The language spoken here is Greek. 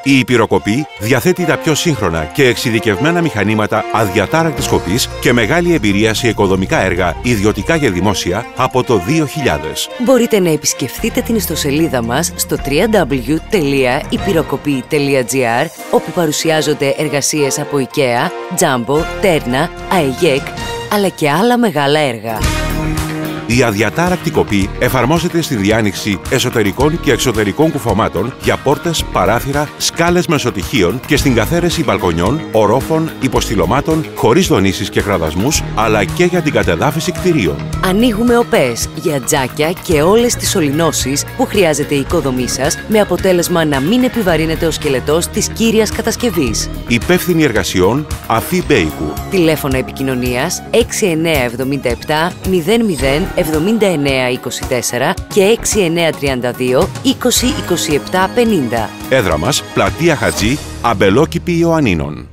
Η Υπηροκοπή διαθέτει τα πιο σύγχρονα και εξειδικευμένα μηχανήματα αδιατάρακτης κοπής και μεγάλη εμπειρία σε οικοδομικά έργα, ιδιωτικά και δημόσια, από το 2000. Μπορείτε να επισκεφτείτε την ιστοσελίδα μας στο www.ipirokopy.gr, όπου παρουσιάζονται εργασίες από IKEA, Jumbo, Terna, AEGEC, αλλά και άλλα μεγάλα έργα. Η αδιατάρακτη κοπή εφαρμόζεται στη διάνοιξη εσωτερικών και εξωτερικών κουφωμάτων για πόρτες, παράθυρα, σκάλες μεσοτυχίων και στην καθαίρεση μπαλκονιών, ορόφων, υποστηλωμάτων, χωρίς δονήσεις και κραδασμούς, αλλά και για την κατεδάφιση κτηρίων. Ανοίγουμε ΟΠΕΣ για τζάκια και όλες τις σωληνώσεις που χρειάζεται η οικοδομή σας, με αποτέλεσμα να μην επιβαρύνεται ο σκελετός της κύριας κατασκευής. Υπεύθυνη εργασιών Αφή Μπέικου. Τηλέφωνα επικοινωνίας 6977 00 7924 και 6932 20 27 50. Έδρα μας, Πλατεία Χατζή, Αμπελόκηπη Ιωαννίνων.